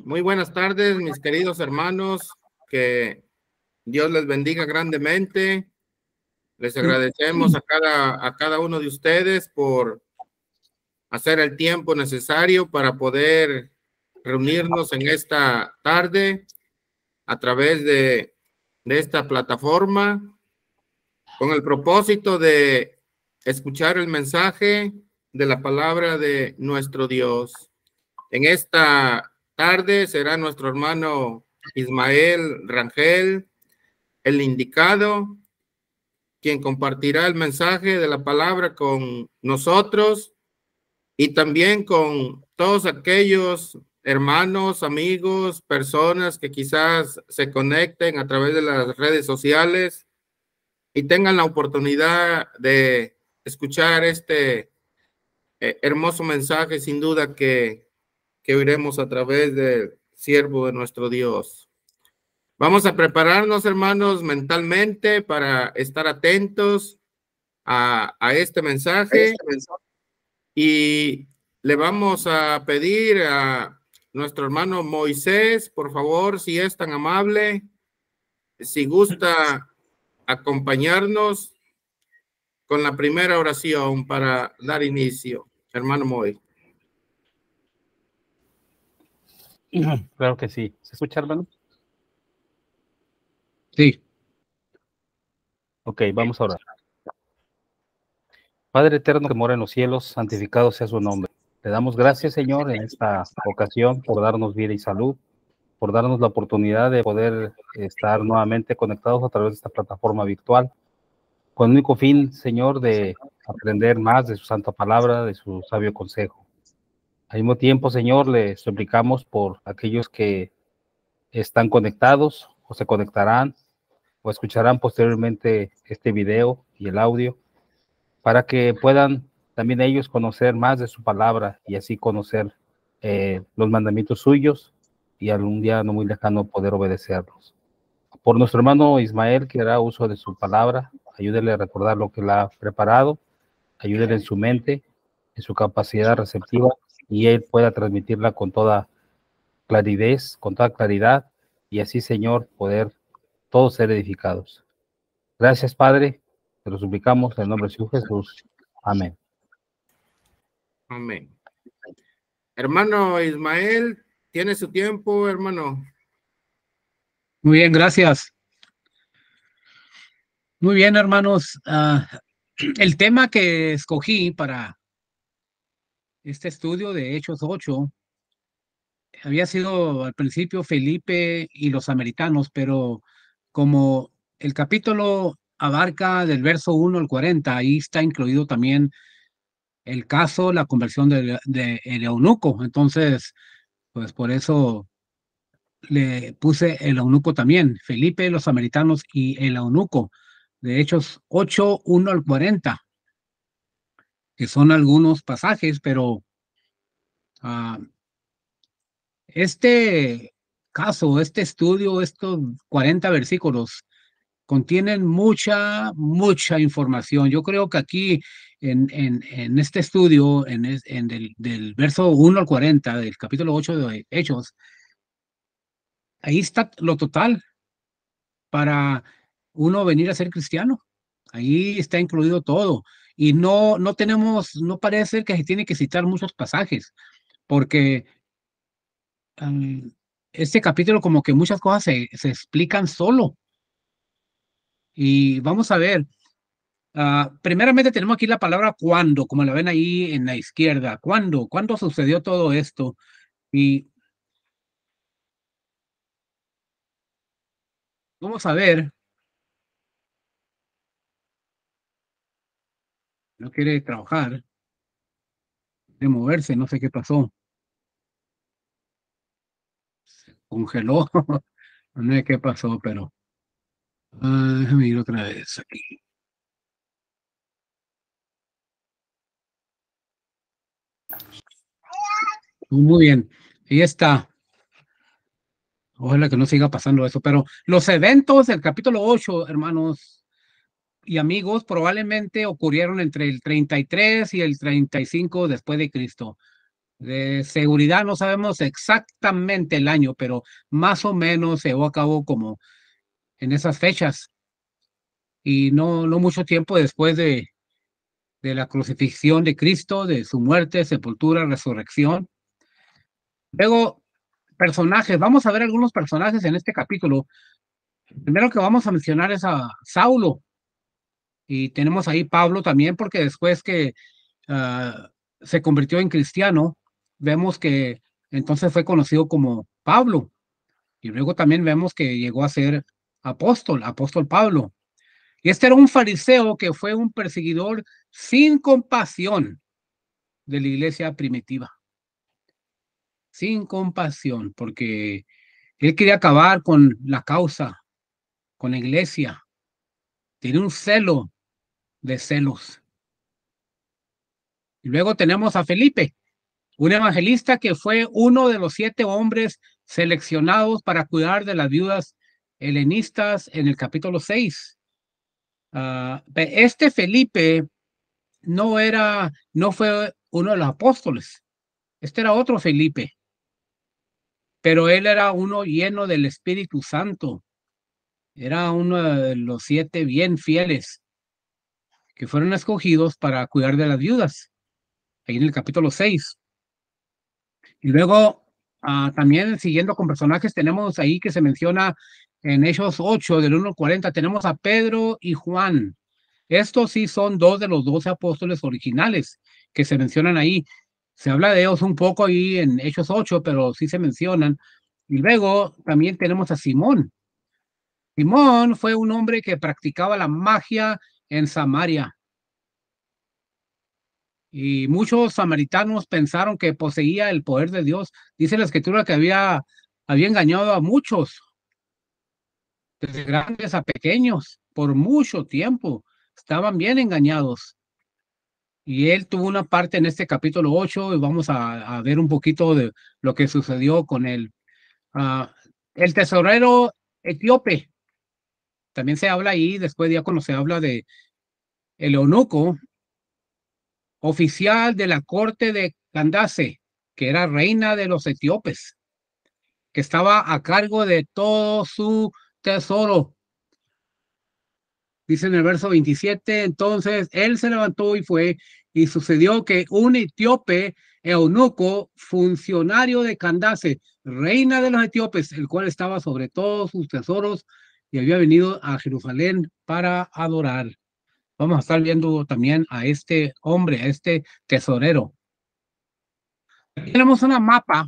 Muy buenas tardes, mis queridos hermanos, que Dios les bendiga grandemente. Les agradecemos a cada uno de ustedes por hacer el tiempo necesario para poder reunirnos en esta tarde a través de esta plataforma con el propósito de escuchar el mensaje de la palabra de nuestro Dios. En esta tarde será nuestro hermano Ismael Rangel, el indicado, quien compartirá el mensaje de la palabra con nosotros y también con todos aquellos hermanos, amigos, personas que quizás se conecten a través de las redes sociales y tengan la oportunidad de escuchar este hermoso mensaje, sin duda que oiremos a través del siervo de nuestro Dios. Vamos a prepararnos, hermanos, mentalmente para estar atentos a este mensaje y le vamos a pedir a nuestro hermano Moisés, por favor, si es tan amable, si gusta acompañarnos con la primera oración para dar inicio. Hermano Moy. Claro que sí. ¿Se escucha, hermano? Sí. Ok, vamos a orar. Padre eterno que mora en los cielos, santificado sea su nombre. Le damos gracias, Señor, en esta ocasión por darnos vida y salud, por darnos la oportunidad de poder estar nuevamente conectados a través de esta plataforma virtual, con el único fin, Señor, de aprender más de su santa palabra, de su sabio consejo. Al mismo tiempo, Señor, le suplicamos por aquellos que están conectados o se conectarán o escucharán posteriormente este video y el audio, para que puedan también ellos conocer más de su palabra y así conocer los mandamientos suyos y algún día no muy lejano poder obedecerlos. Por nuestro hermano Ismael, que hará uso de su palabra, ayúdele a recordar lo que él ha preparado, ayúdele en su mente, en su capacidad receptiva, y él pueda transmitirla con toda claridad, y así, Señor, poder todos ser edificados. Gracias, Padre, te lo suplicamos en el nombre de su Jesús. Amén. Amén. Hermano Ismael, ¿tiene su tiempo, hermano? Muy bien, gracias. Muy bien, hermanos. El tema que escogí para este estudio de Hechos 8 había sido al principio Felipe y los samaritanos, pero como el capítulo abarca del verso 1 al 40, ahí está incluido también el caso, la conversión de el eunuco. Entonces, pues por eso le puse el eunuco también, Felipe, los samaritanos y el eunuco, de Hechos 8, 1 al 40, que son algunos pasajes, pero este caso, este estudio, estos 40 versículos contienen mucha información. Yo creo que aquí en este estudio, del verso 1 al 40, del capítulo 8 de Hechos, ahí está lo total para uno venir a ser cristiano. Ahí está incluido todo. Y no parece que se tiene que citar muchos pasajes, porque este capítulo como que muchas cosas se explican solo. Y vamos a ver. Primeramente tenemos aquí la palabra cuándo, como la ven ahí en la izquierda. ¿Cuándo? ¿Cuándo sucedió todo esto? Y vamos a ver. No quiere trabajar, de moverse, no sé qué pasó. Se congeló. No sé qué pasó, pero déjame ir otra vez aquí. Muy bien, ahí está. Ojalá que no siga pasando eso, pero los eventos del capítulo 8, hermanos y amigos, probablemente ocurrieron entre el 33 y el 35 después de Cristo. De seguridad no sabemos exactamente el año, pero más o menos se llevó a cabo como en esas fechas y no mucho tiempo después de la crucifixión de Cristo, de su muerte, sepultura, resurrección. Luego, personajes, vamos a ver algunos personajes en este capítulo. El primero que vamos a mencionar es a Saulo, y tenemos ahí Pablo también, porque después que se convirtió en cristiano, vemos que entonces fue conocido como Pablo, y luego también vemos que llegó a ser apóstol Pablo. Y este era un fariseo que fue un perseguidor sin compasión de la iglesia primitiva. Sin compasión, porque él quería acabar con la causa, con la iglesia. Tiene un celo de celos. Y luego tenemos a Felipe, un evangelista que fue uno de los 7 hombres seleccionados para cuidar de las viudas helenistas en el capítulo 6. Este Felipe no fue uno de los apóstoles. Este era otro Felipe, pero él era uno lleno del Espíritu Santo. Era uno de los 7 bien fieles que fueron escogidos para cuidar de las viudas, ahí en el capítulo 6. Y luego, también siguiendo con personajes, tenemos ahí que se menciona en Hechos 8, del 1 al 40, tenemos a Pedro y Juan. Estos sí son 2 de los 12 apóstoles originales que se mencionan ahí. Se habla de ellos un poco ahí en Hechos 8, pero sí se mencionan. Y luego también tenemos a Simón. Simón fue un hombre que practicaba la magia en Samaria. Y muchos samaritanos pensaron que poseía el poder de Dios. Dice la escritura que había engañado a muchos, desde grandes a pequeños, por mucho tiempo. Estaban bien engañados. Y él tuvo una parte en este capítulo 8 y vamos a ver un poquito de lo que sucedió con él. El tesorero etíope, también se habla ahí, después ya cuando se habla de el eunuco, oficial de la corte de Candace, que era reina de los etíopes, que estaba a cargo de todo su tesoro. Dice en el verso 27, entonces él se levantó y fue, y sucedió que un etíope eunuco, funcionario de Candace, reina de los etíopes, el cual estaba sobre todos sus tesoros y había venido a Jerusalén para adorar. Vamos a estar viendo también a este hombre, a este tesorero. Aquí tenemos una mapa,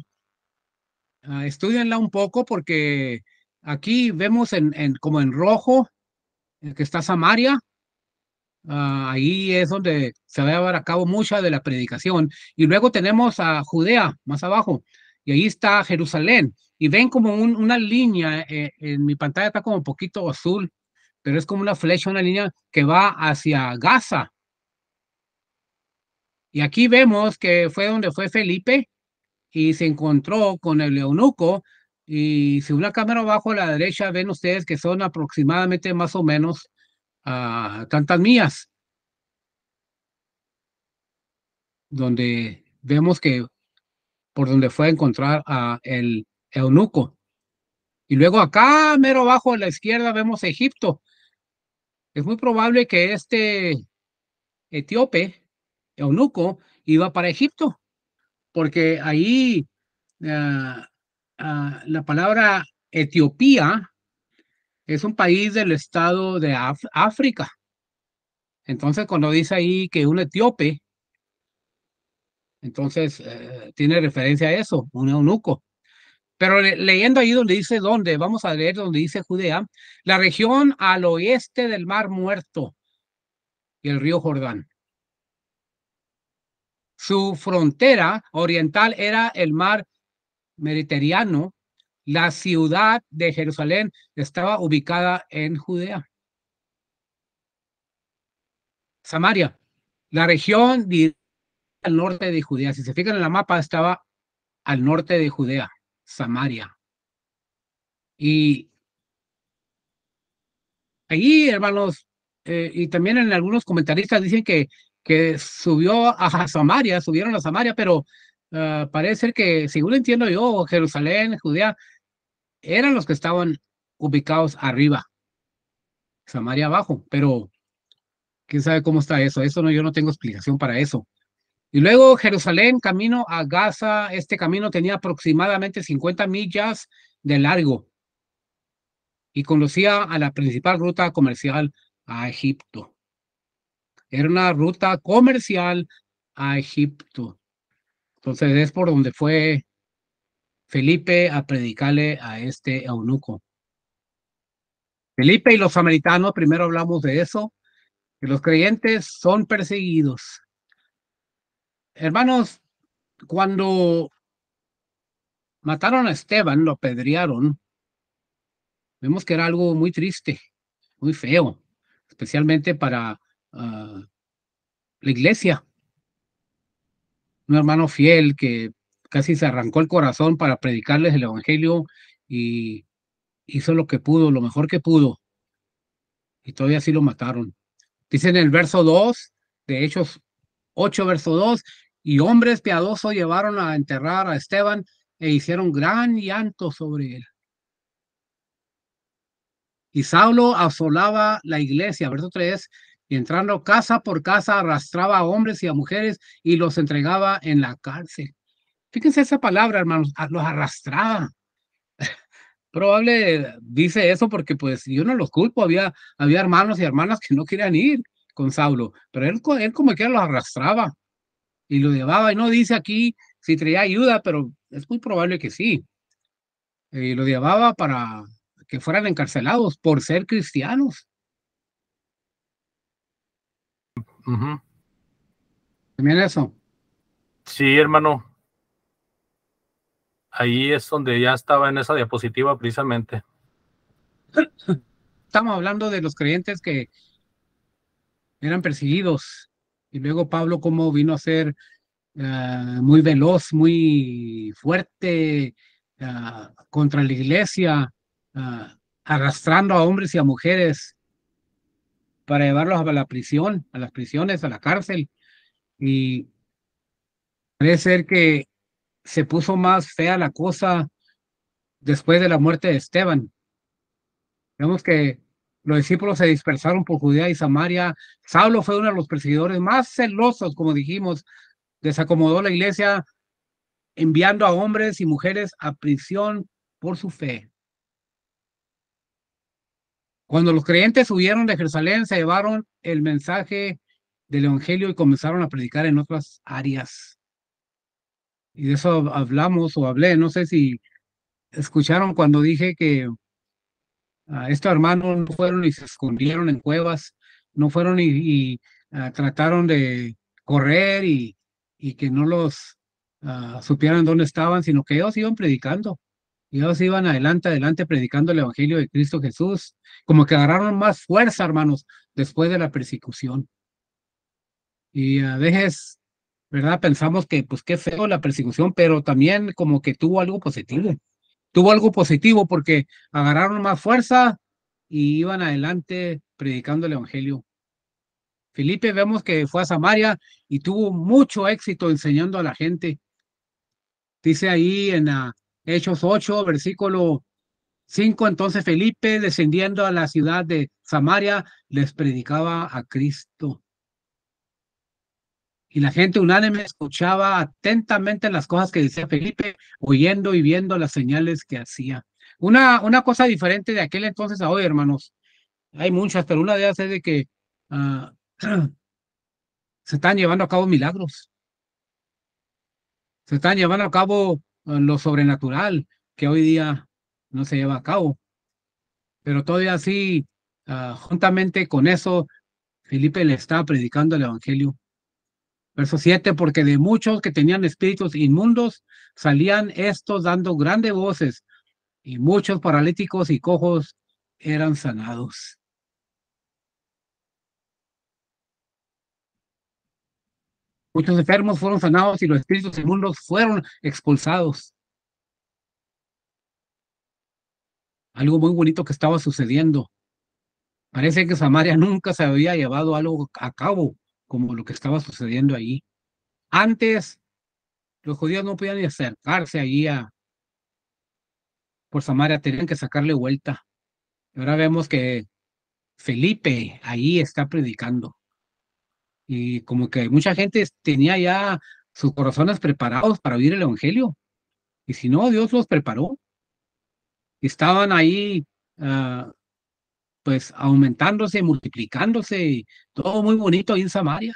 estudienla un poco porque aquí vemos como en rojo que está Samaria. Ahí es donde se va a llevar a cabo mucha de la predicación. Y luego tenemos a Judea más abajo, y ahí está Jerusalén. Y ven como una línea, en mi pantalla está como un poquito azul, pero es como una flecha, una línea que va hacia Gaza. Y aquí vemos que fue donde fue Felipe y se encontró con el eunuco. Y si una cámara abajo a la derecha, ven ustedes que son aproximadamente más o menos tantas millas, donde vemos que por donde fue a encontrar a el eunuco. Y luego acá, mero abajo a la izquierda, vemos Egipto. Es muy probable que este etíope, eunuco, iba para Egipto, porque ahí la palabra Etiopía es un país del estado de África. Entonces, cuando dice ahí que un etíope, entonces tiene referencia a eso, un eunuco. Pero leyendo ahí donde dice dónde, vamos a leer donde dice Judea, la región al oeste del Mar Muerto y el río Jordán. Su frontera oriental era el mar Mediterráneo. La ciudad de Jerusalén estaba ubicada en Judea. Samaria, la región al norte de Judea. Si se fijan en la mapa, estaba al norte de Judea, Samaria. Y allí, hermanos, y también en algunos comentaristas dicen que subió a Samaria, subieron a Samaria, pero parece ser que, según entiendo yo, Jerusalén, Judea, eran los que estaban ubicados arriba, Samaria abajo, pero quién sabe cómo está eso. Eso no, yo no tengo explicación para eso. Y luego Jerusalén, camino a Gaza, este camino tenía aproximadamente 50 millas de largo y conducía a la principal ruta comercial a Egipto. Era una ruta comercial a Egipto. Entonces es por donde fue Felipe a predicarle a este eunuco. Felipe y los samaritanos, primero hablamos de eso, que los creyentes son perseguidos. Hermanos, cuando mataron a Esteban, lo apedrearon, vemos que era algo muy triste, muy feo, especialmente para la iglesia. Un hermano fiel que casi se arrancó el corazón para predicarles el evangelio y hizo lo que pudo, lo mejor que pudo, y todavía así lo mataron. Dice en el verso 2 de Hechos 8, verso 2, y hombres piadosos llevaron a enterrar a Esteban e hicieron gran llanto sobre él. Y Saulo asolaba la iglesia, verso 3, y entrando casa por casa arrastraba a hombres y a mujeres y los entregaba en la cárcel. Fíjense esa palabra, hermanos, los arrastraba. Probable dice eso porque pues yo no los culpo, había hermanos y hermanas que no querían ir con Saulo, pero él como que los arrastraba y lo llevaba, y no dice aquí si traía ayuda, pero es muy probable que sí. Y lo llevaba para que fueran encarcelados por ser cristianos. También eso. Sí, hermano. Ahí es donde ya estaba en esa diapositiva precisamente. Estamos hablando de los creyentes que eran perseguidos. Y luego Pablo cómo vino a ser muy veloz, muy fuerte contra la iglesia, arrastrando a hombres y a mujeres para llevarlos a la prisión, a las prisiones, a la cárcel. Y parece ser que se puso más fea la cosa después de la muerte de Esteban. Vemos que los discípulos se dispersaron por Judea y Samaria. Saulo fue uno de los perseguidores más celosos, como dijimos, desacomodó la iglesia, enviando a hombres y mujeres a prisión por su fe. Cuando los creyentes huyeron de Jerusalén, se llevaron el mensaje del evangelio y comenzaron a predicar en otras áreas. Y de eso hablamos o hablé, no sé si escucharon cuando dije que estos hermanos no fueron y se escondieron en cuevas, no fueron y trataron de correr y que no los supieran dónde estaban, sino que ellos iban predicando. Y ellos iban adelante predicando el evangelio de Cristo Jesús, como que agarraron más fuerza, hermanos, después de la persecución. Y a veces, ¿verdad? Pensamos que, pues, qué feo la persecución, pero también como que tuvo algo positivo. Tuvo algo positivo porque agarraron más fuerza y iban adelante predicando el evangelio. Felipe vemos que fue a Samaria y tuvo mucho éxito enseñando a la gente. Dice ahí en Hechos 8, versículo 5, entonces Felipe, descendiendo a la ciudad de Samaria, les predicaba a Cristo. Y la gente unánime escuchaba atentamente las cosas que decía Felipe, oyendo y viendo las señales que hacía. Una cosa diferente de aquel entonces a hoy, hermanos. Hay muchas, pero una de ellas es de que se están llevando a cabo milagros. Se están llevando a cabo lo sobrenatural, que hoy día no se lleva a cabo. Pero todavía así, juntamente con eso, Felipe le estaba predicando el evangelio. Verso 7, porque de muchos que tenían espíritus inmundos salían estos dando grandes voces, y muchos paralíticos y cojos eran sanados. Muchos enfermos fueron sanados y los espíritus inmundos fueron expulsados. Algo muy bonito que estaba sucediendo. Parece que Samaria nunca se había llevado algo a cabo como lo que estaba sucediendo ahí. Antes Los judíos no podían ni acercarse allí por Samaria, tenían que sacarle vuelta. Ahora vemos que Felipe ahí está predicando. Y como que mucha gente tenía ya sus corazones preparados para oír el evangelio. Y si no, Dios los preparó. Estaban ahí, pues, aumentándose, multiplicándose, y todo muy bonito ahí en Samaria.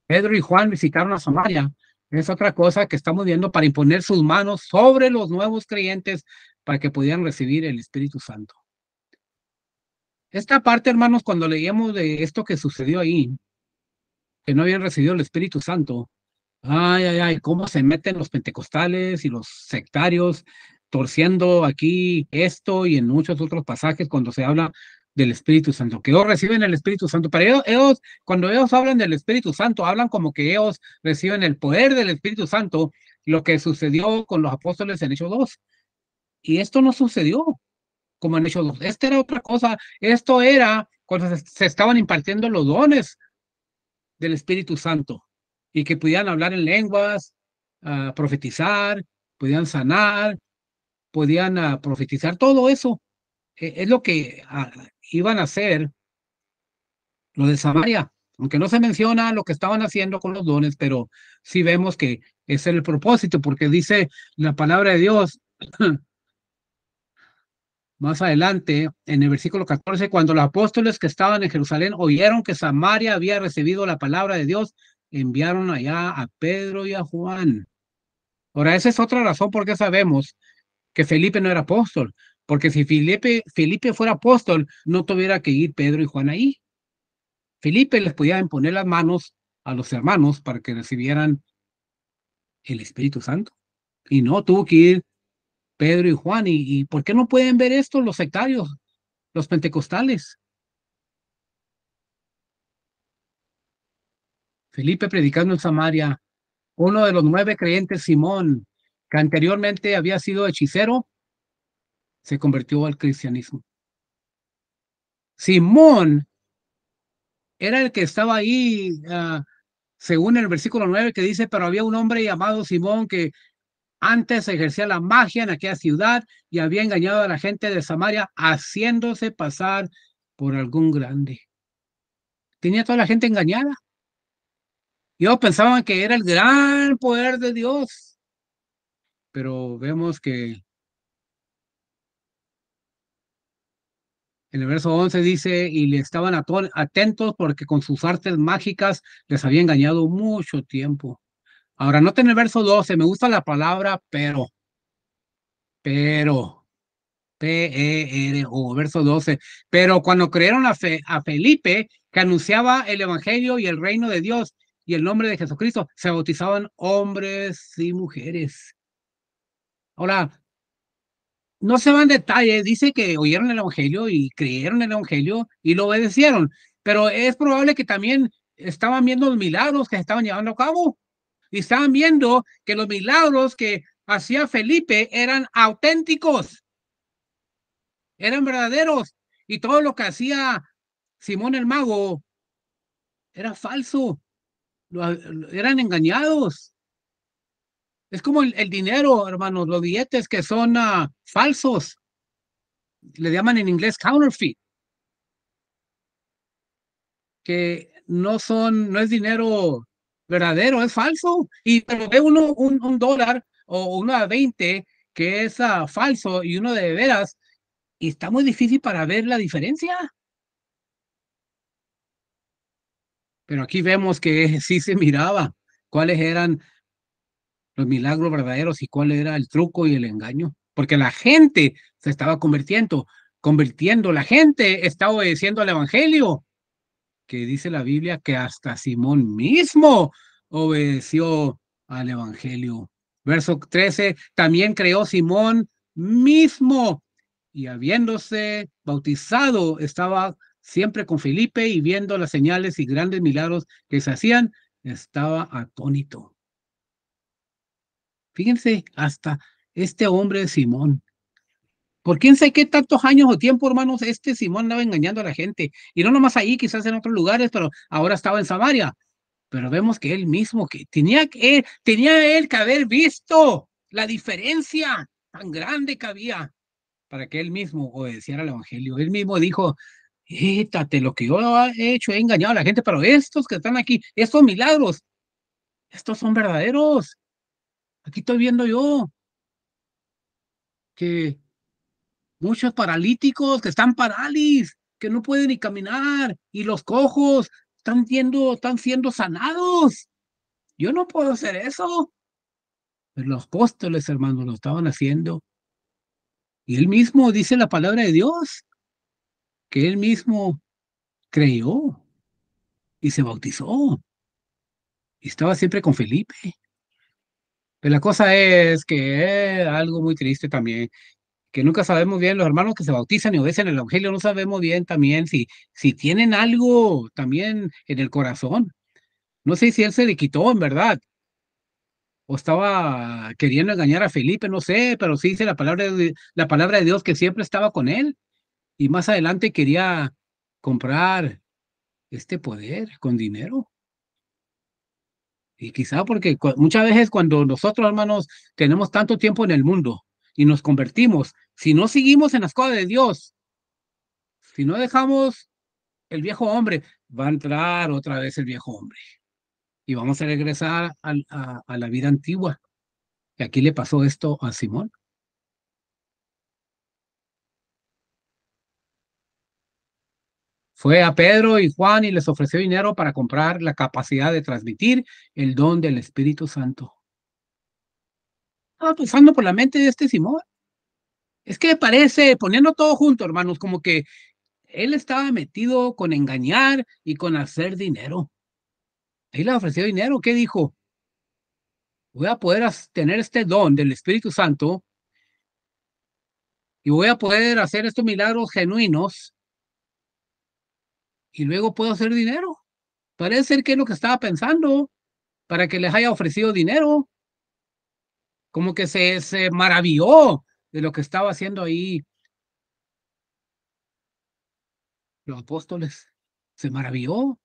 Pedro y Juan visitaron a Samaria. Es otra cosa que estamos viendo para imponer sus manos sobre los nuevos creyentes para que pudieran recibir el Espíritu Santo. Esta parte, hermanos, cuando leíamos de esto que sucedió ahí, que no habían recibido el Espíritu Santo, ay, cómo se meten los pentecostales y los sectarios torciendo aquí esto y en muchos otros pasajes cuando se habla del Espíritu Santo, que ellos reciben el Espíritu Santo. Pero ellos, cuando ellos hablan del Espíritu Santo, hablan como que ellos reciben el poder del Espíritu Santo, lo que sucedió con los apóstoles en Hechos 2. Y esto no sucedió como en Hechos 2. Esta era otra cosa. Esto era cuando se estaban impartiendo los dones del Espíritu Santo y que pudieran hablar en lenguas, profetizar, podían sanar, podían profetizar, todo eso. Es lo que iban a hacer lo de Samaria, aunque no se menciona lo que estaban haciendo con los dones, pero sí vemos que ese es el propósito, porque dice la palabra de Dios más adelante, en el versículo 14, cuando los apóstoles que estaban en Jerusalén oyeron que Samaria había recibido la palabra de Dios, enviaron allá a Pedro y a Juan. Ahora, esa es otra razón por qué sabemos que Felipe no era apóstol, porque si Felipe fuera apóstol, no tuviera que ir Pedro y Juan ahí. Felipe les podía imponer las manos a los hermanos para que recibieran el Espíritu Santo, y no tuvo que ir Pedro y Juan. ¿Y por qué no pueden ver esto los sectarios, los pentecostales? Felipe predicando en Samaria, uno de los 9 creyentes, Simón, que anteriormente había sido hechicero, se convirtió al cristianismo. Simón era el que estaba ahí, según el versículo 9, que dice, pero había un hombre llamado Simón que antes ejercía la magia en aquella ciudad y había engañado a la gente de Samaria haciéndose pasar por algún grande. Tenía toda la gente engañada. Ellos pensaban que era el gran poder de Dios, pero vemos que en el verso 11 dice, y le estaban atentos porque con sus artes mágicas les había engañado mucho tiempo. Ahora, noten el verso 12, me gusta la palabra pero, P-E-R-O, verso 12, pero cuando creyeron a Felipe, que anunciaba el evangelio y el reino de Dios y el nombre de Jesucristo, se bautizaban hombres y mujeres. Ahora, no se va en detalle, dice que oyeron el evangelio y creyeron el evangelio y lo obedecieron, pero es probable que también estaban viendo los milagros que se estaban llevando a cabo y estaban viendo que los milagros que hacía Felipe eran auténticos, eran verdaderos, y todo lo que hacía Simón el mago era falso, eran engañados. Es como el dinero, hermanos, los billetes que son falsos, le llaman en inglés counterfeit, que no es dinero verdadero, es falso. Y pero ve uno un dólar o uno a 20 que es falso y uno de veras, y está muy difícil para ver la diferencia. Pero aquí vemos que sí se miraba cuáles eran los milagros verdaderos y cuál era el truco y el engaño, porque la gente se estaba convirtiendo, la gente estaba obedeciendo al evangelio, que dice la Biblia que hasta Simón mismo obedeció al evangelio. Verso 13, también creó Simón mismo, y habiéndose bautizado, estaba siempre con Felipe, y viendo las señales y grandes milagros que se hacían, estaba atónito. Fíjense, hasta este hombre Simón, por quién sé qué tantos años o tiempo, hermanos, este Simón andaba engañando a la gente, y no nomás ahí, quizás en otros lugares, pero ahora estaba en Samaria. pero vemos que él mismo, que tenía él que haber visto la diferencia tan grande que había para que él mismo obedeciera al evangelio. Él mismo dijo, quítate, lo que yo he hecho, he engañado a la gente, pero estos que están aquí, estos milagros, estos son verdaderos. Aquí estoy viendo yo que muchos paralíticos que están parálisis, que no pueden ni caminar, y los cojos están siendo sanados. Yo no puedo hacer eso. Pero los apóstoles, hermanos, lo estaban haciendo. Y él mismo dice la palabra de Dios, que él mismo creyó y se bautizó. Y estaba siempre con Felipe. Pero la cosa es que algo muy triste también, que nunca sabemos bien, los hermanos que se bautizan y obedecen el evangelio, no sabemos bien también si tienen algo también en el corazón. No sé si él se le quitó en verdad, o estaba queriendo engañar a Felipe, no sé, pero sí dice la palabra de Dios que siempre estaba con él, y más adelante quería comprar este poder con dinero. Y quizá porque muchas veces cuando nosotros, hermanos, tenemos tanto tiempo en el mundo y nos convertimos, si no seguimos en las cosas de Dios, si no dejamos el viejo hombre, va a entrar otra vez el viejo hombre y vamos a regresar a la vida antigua. Y aquí le pasó esto a Simón. Fue a Pedro y Juan y les ofreció dinero para comprar la capacidad de transmitir el don del Espíritu Santo. Estaba pasando por la mente de este Simón. Es que parece, poniendo todo junto, hermanos, como que él estaba metido con engañar y con hacer dinero. Ahí le ofreció dinero. ¿Qué dijo? Voy a poder tener este don del Espíritu Santo y voy a poder hacer estos milagros genuinos y luego puedo hacer dinero. Parece ser que es lo que estaba pensando para que les haya ofrecido dinero. Como que se maravilló de lo que estaba haciendo ahí los apóstoles. Se maravilló.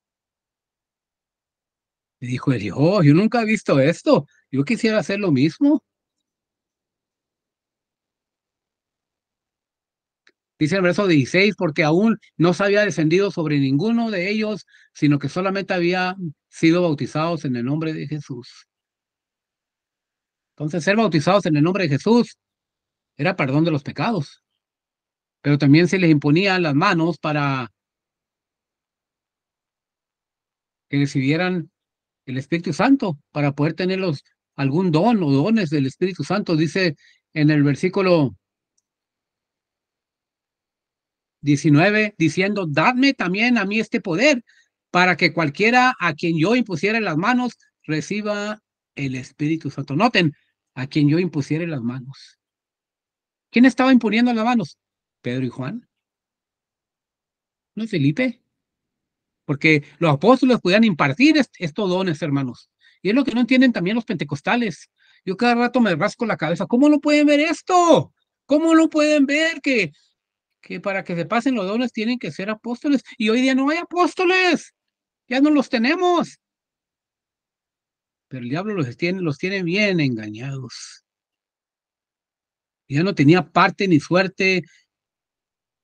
Y dijo, yo nunca he visto esto. Yo quisiera hacer lo mismo. Dice el verso 16, porque aún no se había descendido sobre ninguno de ellos, sino que solamente había sido bautizados en el nombre de Jesús. Entonces, ser bautizados en el nombre de Jesús era perdón de los pecados, pero también se les imponía las manos para que recibieran el Espíritu Santo, para poder tener algún don o dones del Espíritu Santo. Dice en el versículo 19, diciendo, dadme también a mí este poder, para que cualquiera a quien yo impusiera las manos reciba el Espíritu Santo. Noten, a quien yo impusiera las manos. ¿Quién estaba imponiendo las manos? Pedro y Juan. ¿No es Felipe? Porque los apóstoles podían impartir estos dones, hermanos. Y es lo que no entienden también los pentecostales. Yo cada rato me rasco la cabeza. ¿Cómo no pueden ver esto? ¿Cómo no pueden ver que para que se pasen los dones tienen que ser apóstoles? Y hoy día no hay apóstoles. Ya no los tenemos. Pero el diablo los tiene bien engañados. Ya no tenía parte ni suerte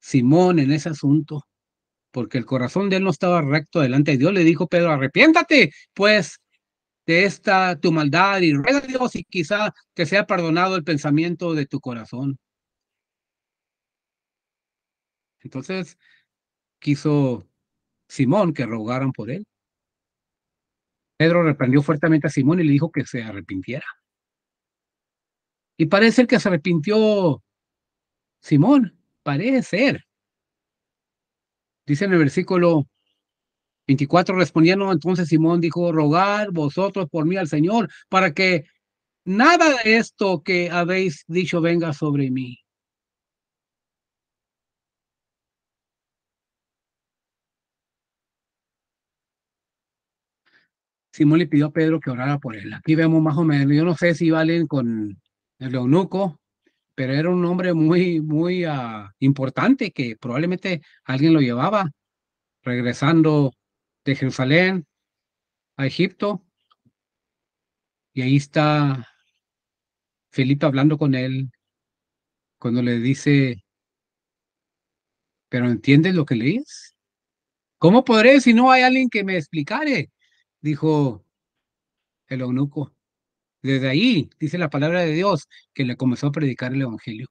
Simón en ese asunto, porque el corazón de él no estaba recto delante de Dios. Le dijo Pedro, arrepiéntate, pues, de esta tu maldad y ruega a Dios y quizá te sea perdonado el pensamiento de tu corazón. Entonces quiso Simón que rogaran por él. Pedro reprendió fuertemente a Simón y le dijo que se arrepintiera. Y parece ser que se arrepintió Simón, parece ser. Dice en el versículo 24, respondiendo entonces Simón dijo, rogad vosotros por mí al Señor, para que nada de esto que habéis dicho venga sobre mí. Simón le pidió a Pedro que orara por él. Aquí vemos más o menos, yo no sé si valen con el eunuco, pero era un hombre muy importante que probablemente alguien lo llevaba regresando de Jerusalén a Egipto y ahí está Felipe hablando con él cuando le dice, ¿pero entiendes lo que lees? ¿Cómo podré si no hay alguien que me explicare? Dijo el eunuco. Desde ahí, dice la palabra de Dios, que le comenzó a predicar el evangelio.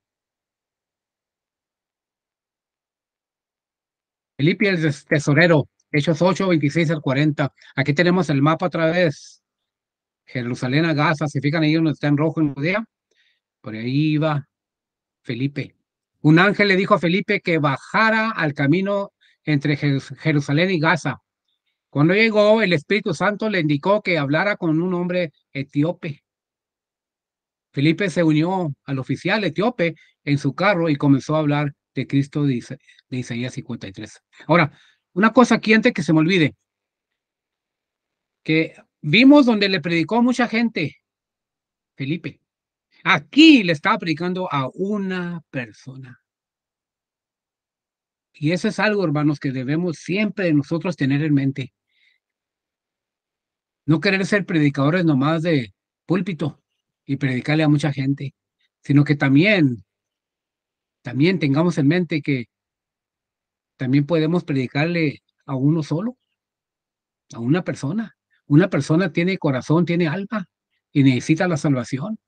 Felipe el tesorero, Hechos 8, 26 al 40. Aquí tenemos el mapa otra vez. Jerusalén a Gaza, ¿se fijan ahí donde está en rojo en Judea? Por ahí iba Felipe. Un ángel le dijo a Felipe que bajara al camino entre Jerusalén y Gaza. Cuando llegó, el Espíritu Santo le indicó que hablara con un hombre etíope. Felipe se unió al oficial etíope en su carro y comenzó a hablar de Cristo de Isaías 53. Ahora, una cosa aquí antes que se me olvide, que vimos donde le predicó a mucha gente, Felipe. Aquí le estaba predicando a una persona. Y eso es algo, hermanos, que debemos siempre nosotros tener en mente. No querer ser predicadores nomás de púlpito y predicarle a mucha gente, sino que también tengamos en mente que también podemos predicarle a uno solo, a una persona. Una persona tiene corazón, tiene alma y necesita la salvación.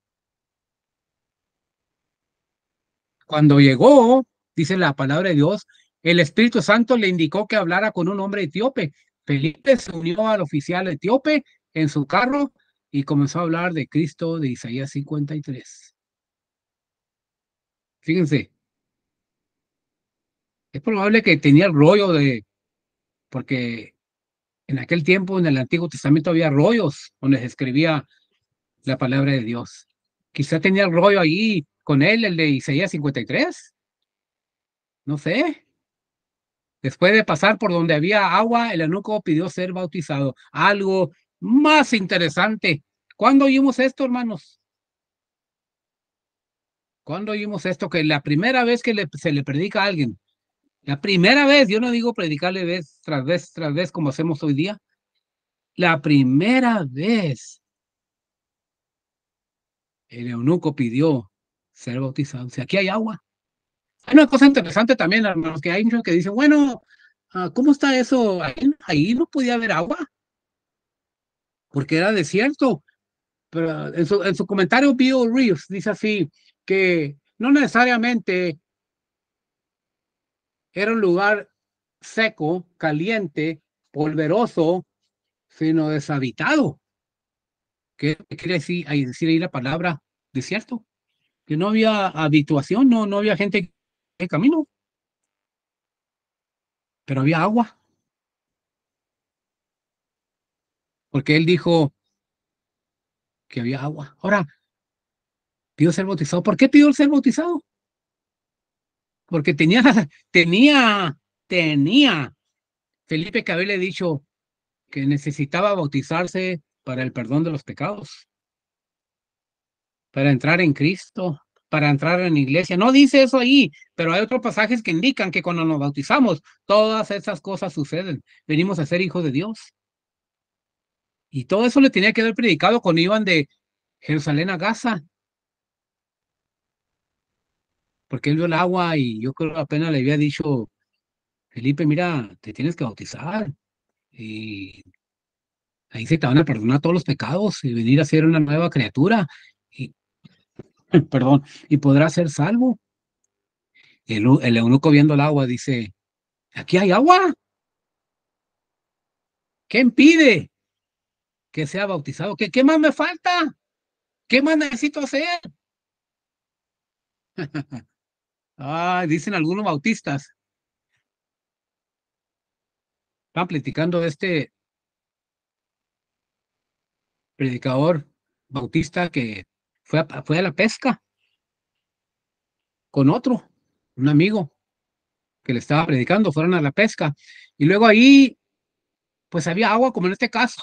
Cuando llegó, dice la palabra de Dios, el Espíritu Santo le indicó que hablara con un hombre etíope. Felipe se unió al oficial etíope en su carro y comenzó a hablar de Cristo de Isaías 53. Fíjense, es probable que tenía el rollo porque en aquel tiempo en el Antiguo Testamento había rollos donde se escribía la palabra de Dios. Quizá tenía el rollo ahí con él, el de Isaías 53. No sé. Después de pasar por donde había agua, el eunuco pidió ser bautizado. Algo más interesante. ¿Cuándo oímos esto, hermanos? ¿Cuándo oímos esto? Que la primera vez que se le predica a alguien, la primera vez, yo no digo predicarle vez tras vez como hacemos hoy día, la primera vez el eunuco pidió ser bautizado. O sea, aquí hay agua. Hay una cosa interesante también, hermanos, que hay muchos que dicen, bueno, ¿cómo está eso? Ahí no podía haber agua, porque era desierto. Pero en su comentario, Bill Reeves dice así, que no necesariamente era un lugar seco, caliente, polveroso, sino deshabitado. ¿Qué quiere decir ahí la palabra desierto? Que no había habitación, no había gente en camino, pero había agua. Porque él dijo que había agua. Ahora, pidió ser bautizado. ¿Por qué pidió ser bautizado? Porque tenía Felipe que haberle dicho que necesitaba bautizarse para el perdón de los pecados, para entrar en Cristo, para entrar en la iglesia. No dice eso ahí, pero hay otros pasajes que indican que cuando nos bautizamos, todas esas cosas suceden. Venimos a ser hijos de Dios. Y todo eso le tenía que haber predicado cuando iban de Jerusalén a Gaza. Porque él vio el agua y yo creo que apenas le había dicho, Felipe, mira, te tienes que bautizar y ahí se te van a perdonar todos los pecados y venir a ser una nueva criatura y, perdón, y podrás ser salvo. El eunuco viendo el agua dice, aquí hay agua. ¿Qué impide que sea bautizado? ¿Qué más me falta? ¿Qué más necesito hacer? Dicen algunos bautistas. Están platicando de este predicador bautista que fue a la pesca con otro, un amigo que le estaba predicando, fueron a la pesca y luego ahí pues había agua como en este caso,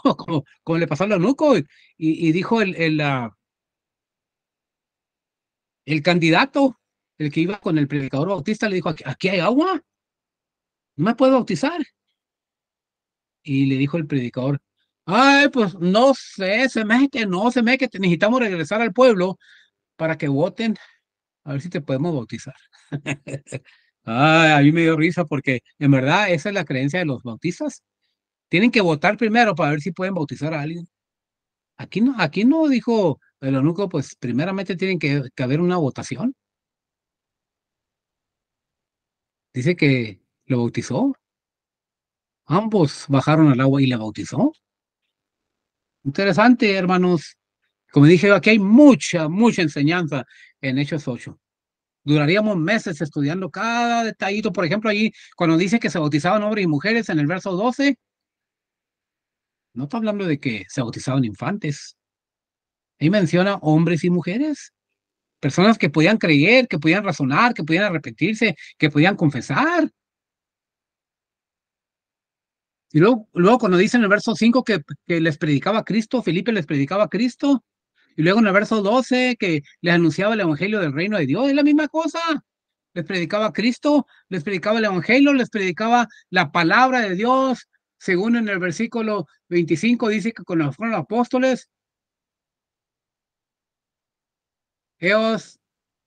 como le pasó al eunuco y dijo el candidato, el que iba con el predicador bautista, le dijo, aquí hay agua, no me puedo bautizar. Y le dijo el predicador, Ay, pues no sé, se me hace que no, se me hace que necesitamos regresar al pueblo para que voten, a ver si te podemos bautizar. Ay, a mí me dio risa porque en verdad esa es la creencia de los bautistas. Tienen que votar primero para ver si pueden bautizar a alguien. Aquí no dijo el eunuco, pues primeramente tienen que haber una votación. Dice que lo bautizó. Ambos bajaron al agua y la bautizó. Interesante, hermanos. Como dije, aquí hay mucha enseñanza en Hechos 8. Duraríamos meses estudiando cada detallito. Por ejemplo, allí, cuando dice que se bautizaban hombres y mujeres en el verso 12, no está hablando de que se bautizaban infantes. Ahí menciona hombres y mujeres. Personas que podían creer, que podían razonar, que podían arrepentirse, que podían confesar. Y luego cuando dice en el verso 5 que les predicaba a Cristo, Felipe les predicaba a Cristo, y luego en el verso 12 que les anunciaba el evangelio del reino de Dios, es la misma cosa. Les predicaba a Cristo, les predicaba el evangelio, les predicaba la palabra de Dios. Según en el versículo 25 dice que cuando fueron los apóstoles, ellos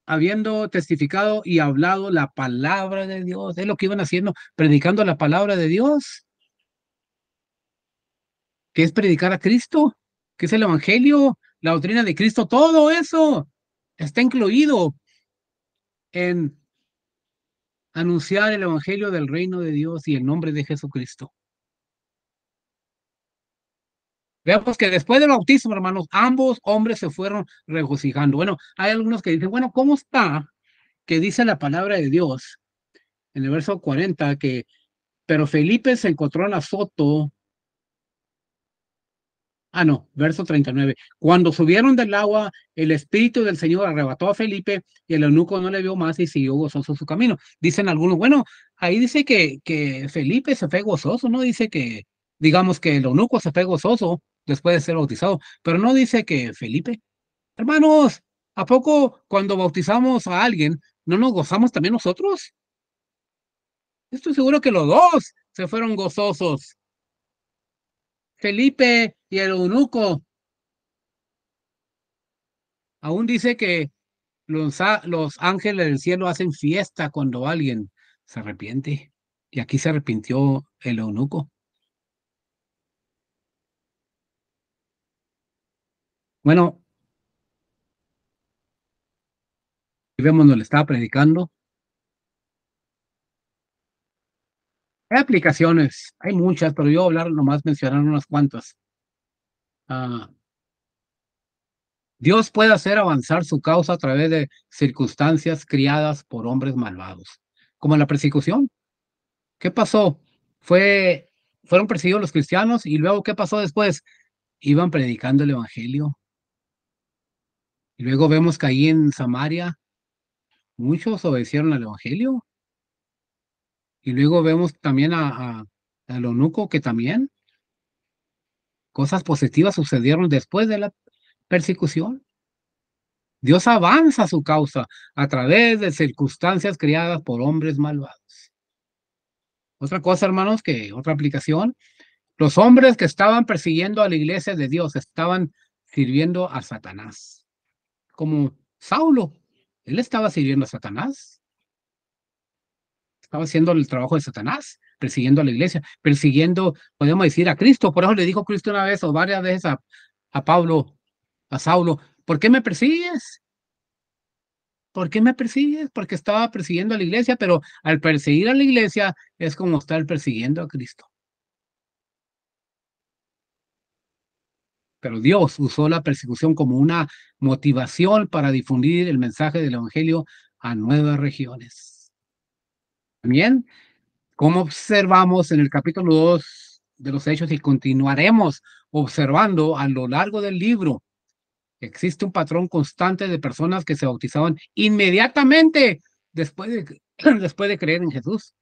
habiendo testificado y hablado la palabra de Dios, es lo que iban haciendo, predicando la palabra de Dios, que es predicar a Cristo, que es el evangelio, la doctrina de Cristo, todo eso está incluido en anunciar el evangelio del reino de Dios y el nombre de Jesucristo. Veamos que después del bautismo, hermanos, ambos hombres se fueron regocijando. Bueno, hay algunos que dicen, bueno, ¿cómo está que dice la palabra de Dios en el verso 40 que, pero Felipe se encontró en Azoto? Ah, no, verso 39. Cuando subieron del agua, el Espíritu del Señor arrebató a Felipe y el eunuco no le vio más y siguió gozoso su camino. Dicen algunos, bueno, ahí dice que Felipe se fue gozoso, no dice que, digamos que el eunuco se fue gozoso después de ser bautizado, pero no dice que Felipe. Hermanos, ¿a poco cuando bautizamos a alguien no nos gozamos también nosotros? Estoy seguro que los dos se fueron gozosos. Felipe y el eunuco. Aún dice que los ángeles del cielo hacen fiesta cuando alguien se arrepiente. Y aquí se arrepintió el eunuco. Bueno, vemos donde le estaba predicando. Hay aplicaciones, hay muchas, pero yo voy a hablar nomás mencionar unas cuantas. Dios puede hacer avanzar su causa a través de circunstancias criadas por hombres malvados, como la persecución. ¿Qué pasó? Fueron perseguidos los cristianos y luego, ¿qué pasó después? Iban predicando el evangelio. Y luego vemos que ahí en Samaria muchos obedecieron al evangelio. Y luego vemos también al eunuco que también cosas positivas sucedieron después de la persecución. Dios avanza su causa a través de circunstancias creadas por hombres malvados. Otra cosa, hermanos, que otra aplicación, los hombres que estaban persiguiendo a la iglesia de Dios estaban sirviendo a Satanás, como Saulo. Él estaba sirviendo a Satanás, estaba haciendo el trabajo de Satanás, persiguiendo a la iglesia, persiguiendo, podemos decir, a Cristo. Por eso le dijo Cristo una vez o varias veces a Pablo, a Saulo, ¿por qué me persigues? ¿Por qué me persigues? Porque estaba persiguiendo a la iglesia, pero al perseguir a la iglesia es como estar persiguiendo a Cristo. Pero Dios usó la persecución como una motivación para difundir el mensaje del evangelio a nuevas regiones. También, como observamos en el capítulo 2 de los Hechos y continuaremos observando a lo largo del libro, existe un patrón constante de personas que se bautizaban inmediatamente después de creer en Jesús.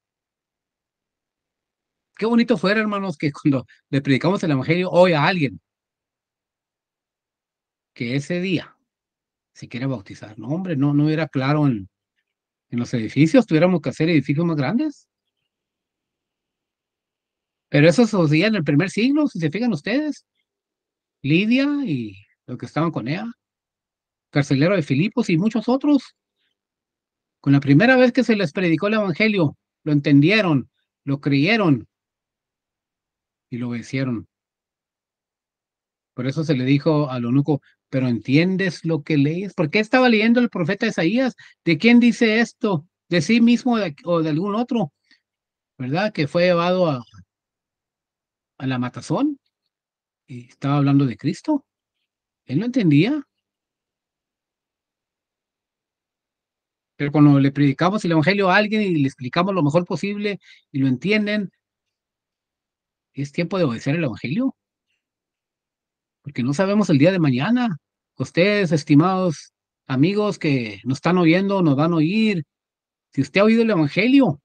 Qué bonito fuera, hermanos, que cuando le predicamos el evangelio hoy a alguien, que ese día se quiere bautizar. No, hombre, no era claro en los edificios, tuviéramos que hacer edificios más grandes. Pero eso sucedía en el primer siglo, si se fijan ustedes. Lidia y los que estaban con ella, carcelero de Filipos y muchos otros. Con la primera vez que se les predicó el evangelio, lo entendieron, lo creyeron y lo obedecieron. Por eso se le dijo al eunuco, pero ¿entiendes lo que lees? ¿Por qué estaba leyendo el profeta Isaías? ¿De quién dice esto? ¿De sí mismo o de algún otro? ¿Verdad? Que fue llevado a la matazón y estaba hablando de Cristo. Él no entendía. Pero cuando le predicamos el evangelio a alguien y le explicamos lo mejor posible y lo entienden, es tiempo de obedecer el evangelio, porque no sabemos el día de mañana. Ustedes, estimados amigos que nos están oyendo, nos van a oír. Si usted ha oído el evangelio,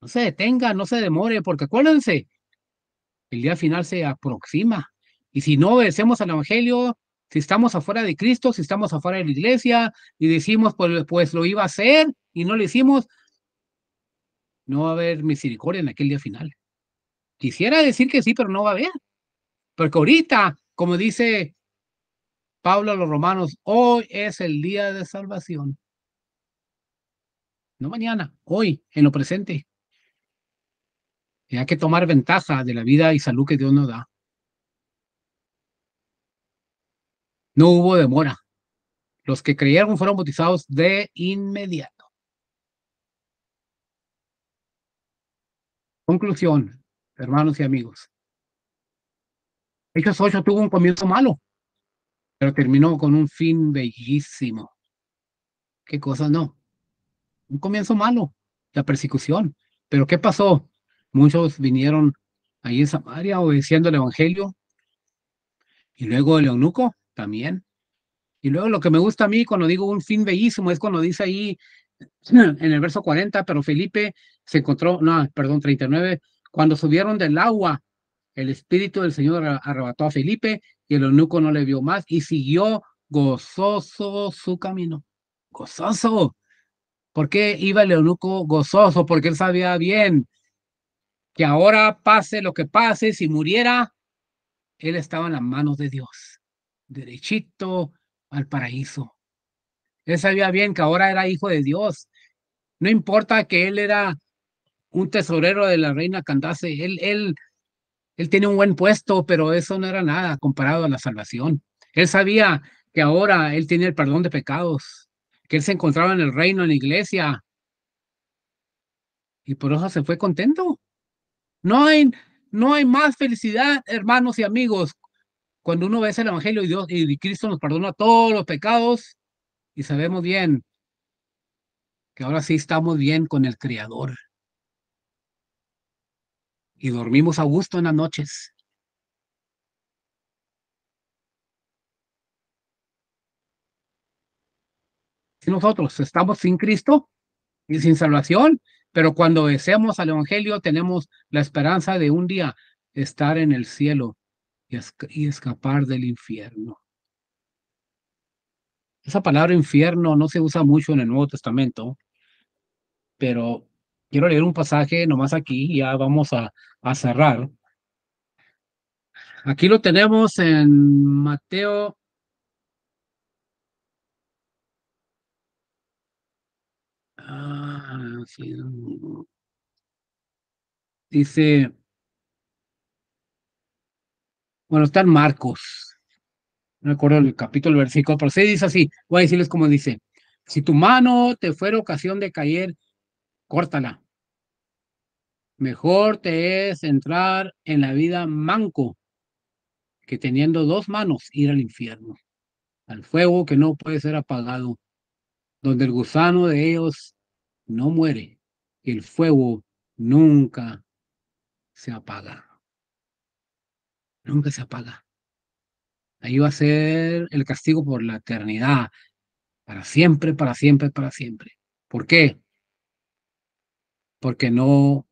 no se detenga, no se demore, porque acuérdense, el día final se aproxima. Y si no obedecemos al evangelio, si estamos afuera de Cristo, si estamos afuera de la iglesia y decimos, pues lo iba a hacer y no lo hicimos, no va a haber misericordia en aquel día final. Quisiera decir que sí, pero no va a haber. Porque ahorita, como dice Pablo a los romanos, hoy es el día de salvación. No mañana, hoy, en lo presente. Y hay que tomar ventaja de la vida y salud que Dios nos da. No hubo demora. Los que creyeron fueron bautizados de inmediato. Conclusión, hermanos y amigos. Hechos 8 tuvo un comienzo malo, pero terminó con un fin bellísimo. ¿Qué cosa no? Un comienzo malo, la persecución. Pero ¿qué pasó? Muchos vinieron ahí en Samaria obedeciendo el evangelio, y luego el eunuco también. Y luego lo que me gusta a mí cuando digo un fin bellísimo es cuando dice ahí en el verso 40, pero Felipe se encontró, no, perdón, 39, cuando subieron del agua, el Espíritu del Señor arrebató a Felipe y el eunuco no le vio más y siguió gozoso su camino. Gozoso. ¿Por qué iba el eunuco gozoso? Porque él sabía bien que ahora pase lo que pase, si muriera, él estaba en las manos de Dios, derechito al paraíso. Él sabía bien que ahora era hijo de Dios. No importa que él era un tesorero de la reina Candace, él tenía un buen puesto, pero eso no era nada comparado a la salvación. Él sabía que ahora él tenía el perdón de pecados, que él se encontraba en el reino, en la iglesia, y por eso se fue contento. No hay, no hay más felicidad, hermanos y amigos, cuando uno ve el evangelio y Dios y Cristo nos perdona todos los pecados y sabemos bien que ahora sí estamos bien con el Creador y dormimos a gusto en las noches. Si nosotros estamos sin Cristo y sin salvación, pero cuando deseamos al evangelio tenemos la esperanza de un día estar en el cielo y escapar del infierno. Esa palabra infierno no se usa mucho en el Nuevo Testamento, pero quiero leer un pasaje nomás aquí y ya vamos a cerrar. Aquí lo tenemos en Mateo. Sí, dice, bueno, está en Marcos, no recuerdo el capítulo, el versículo, pero sí dice así, voy a decirles cómo dice, si tu mano te fuera ocasión de caer, córtala. Mejor te es entrar en la vida manco que teniendo dos manos ir al infierno, al fuego que no puede ser apagado, donde el gusano de ellos no muere y el fuego nunca se apaga. Nunca se apaga. Ahí va a ser el castigo por la eternidad, para siempre, para siempre, para siempre. ¿Por qué? Porque no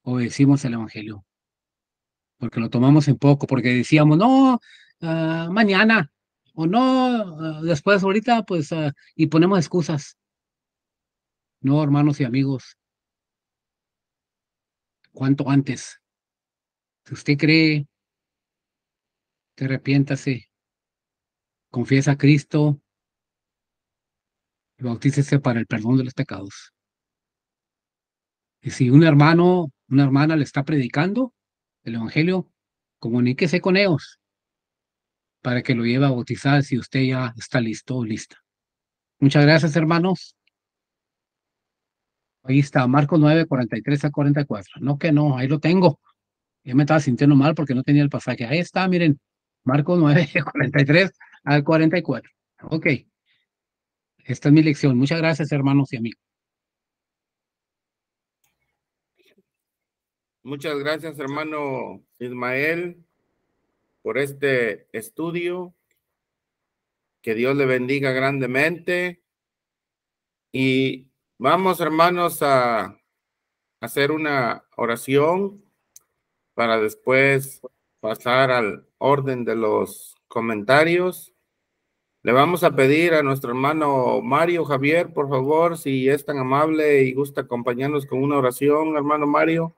obedecimos el evangelio, porque lo tomamos en poco, porque decíamos, no, mañana, o no, después, ahorita, pues, y ponemos excusas. No, hermanos y amigos, cuanto antes. Si usted cree, te arrepiéntase, confiesa a Cristo y bautícese para el perdón de los pecados. Y si un hermano, una hermana le está predicando el Evangelio, comuníquese con ellos para que lo lleve a bautizar si usted ya está listo o lista. Muchas gracias, hermanos. Ahí está, Marcos 9, 43 a 44. No que no, ahí lo tengo. Yo me estaba sintiendo mal porque no tenía el pasaje. Ahí está, miren, Marcos 9, 43 al 44. Ok. Esta es mi lección. Muchas gracias, hermanos y amigos. Muchas gracias, hermano Ismael, por este estudio. Que Dios le bendiga grandemente. Y vamos, hermanos, a hacer una oración para después pasar al orden de los comentarios. Le vamos a pedir a nuestro hermano Mario Javier, por favor, si es tan amable y gusta acompañarnos con una oración, hermano Mario.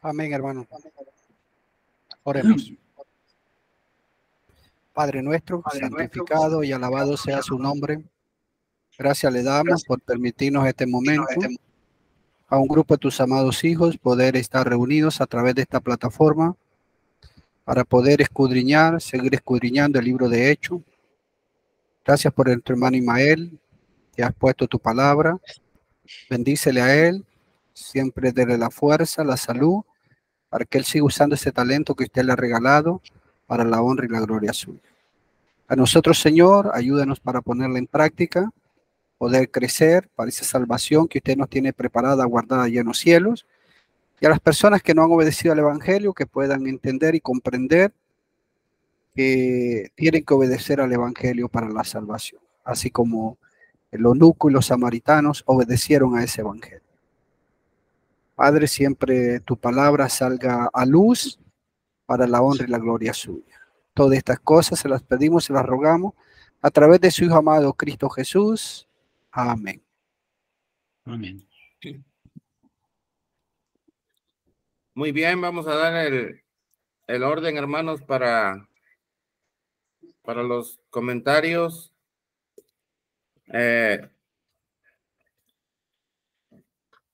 Amén, hermano. Oremos. Padre nuestro, santificado y alabado sea su nombre. Gracias le damos por permitirnos este momento a un grupo de tus amados hijos poder estar reunidos a través de esta plataforma para poder escudriñar, seguir escudriñando el libro de Hechos. Gracias por nuestro hermano Ismael, que has puesto tu palabra. Bendícele a él, siempre dele la fuerza, la salud, para que él siga usando ese talento que usted le ha regalado para la honra y la gloria suya. A nosotros, Señor, ayúdanos para ponerla en práctica, poder crecer para esa salvación que usted nos tiene preparada, guardada allá en los cielos, y a las personas que no han obedecido al Evangelio, que puedan entender y comprender que tienen que obedecer al Evangelio para la salvación, así como el eunuco y los samaritanos obedecieron a ese Evangelio. Padre, siempre tu palabra salga a luz para la honra y la gloria suya. Todas estas cosas se las pedimos, se las rogamos a través de su Hijo amado Cristo Jesús. Amén. Amén. Muy bien, vamos a dar el orden, hermanos, para los comentarios.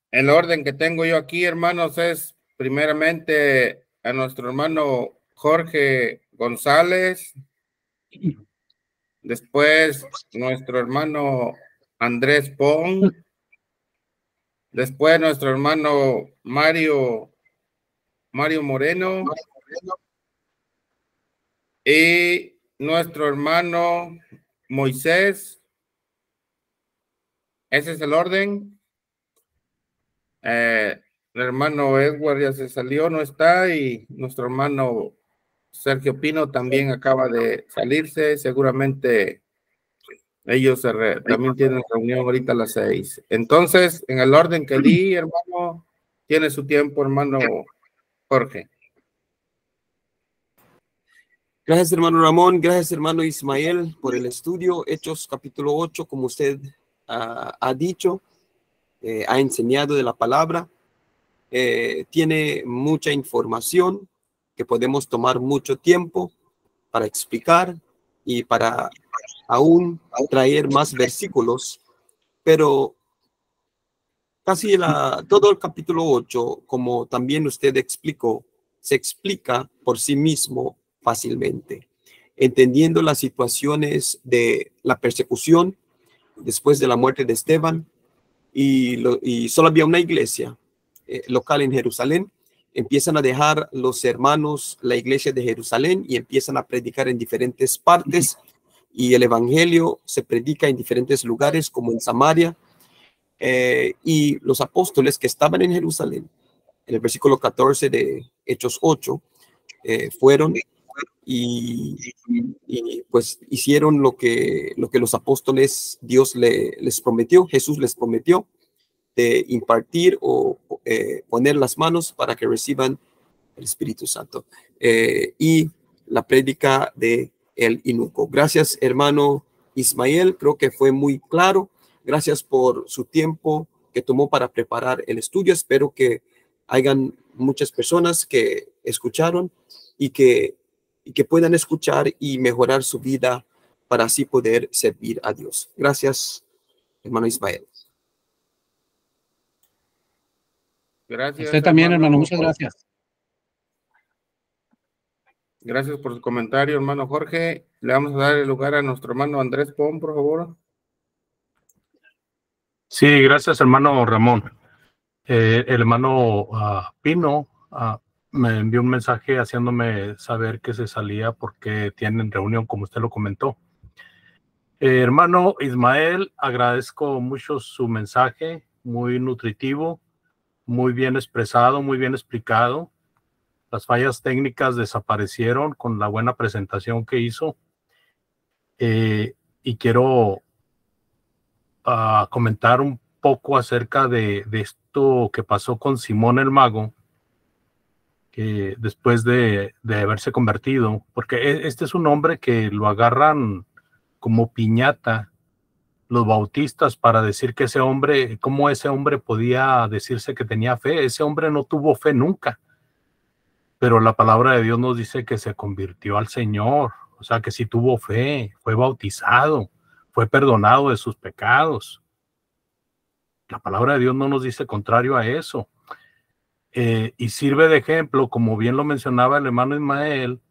El orden que tengo yo aquí, hermanos, es primeramente a nuestro hermano Jorge González, después nuestro hermano Andrés Pong, después nuestro hermano Mario Moreno y nuestro hermano Moisés. Ese es el orden. El hermano Edward ya se salió, no está, y nuestro hermano Sergio Pino también acaba de salirse. Seguramente ellos también tienen reunión ahorita a las 6. Entonces, en el orden que di, hermano, tiene su tiempo, hermano Jorge. Gracias, hermano Ramón. Gracias, hermano Ismael, por el estudio. Hechos capítulo 8, como usted ha dicho, ha enseñado de la palabra. Tiene mucha información que podemos tomar mucho tiempo para explicar y para aún traer más versículos, pero casi todo el capítulo 8, como también usted explicó, se explica por sí mismo fácilmente, entendiendo las situaciones de la persecución después de la muerte de Esteban, y solo había una iglesia local en Jerusalén. Empiezan a dejar los hermanos la iglesia de Jerusalén y empiezan a predicar en diferentes partes, y el evangelio se predica en diferentes lugares como en Samaria, y los apóstoles que estaban en Jerusalén, en el versículo 14 de Hechos 8, fueron y pues hicieron lo que los apóstoles, Dios les prometió, Jesús les prometió, de impartir o poner las manos para que reciban el Espíritu Santo. Y la prédica de el eunuco. Gracias, hermano Ismael, creo que fue muy claro. Gracias por su tiempo que tomó para preparar el estudio. Espero que hayan muchas personas que escucharon y que puedan escuchar y mejorar su vida para así poder servir a Dios. Gracias, hermano Ismael. Gracias. Usted también, hermano, muchas gracias. Gracias por su comentario, hermano Jorge. Le vamos a dar el lugar a nuestro hermano Andrés Pon, por favor. Sí, gracias, hermano Ramón. El hermano Pino me envió un mensaje haciéndome saber que se salía porque tienen reunión, como usted lo comentó. Hermano Ismael, agradezco mucho su mensaje, muy nutritivo, muy bien expresado, muy bien explicado. Las fallas técnicas desaparecieron con la buena presentación que hizo. Y quiero comentar un poco acerca de esto que pasó con Simón el Mago, que después de haberse convertido, porque este es un hombre que lo agarran como piñata los bautistas para decir que ese hombre, cómo ese hombre podía decirse que tenía fe. Ese hombre no tuvo fe nunca, pero la palabra de Dios nos dice que se convirtió al Señor, o sea que sí tuvo fe, fue bautizado, fue perdonado de sus pecados. La palabra de Dios no nos dice contrario a eso. Y sirve de ejemplo, como bien lo mencionaba el hermano Ismael,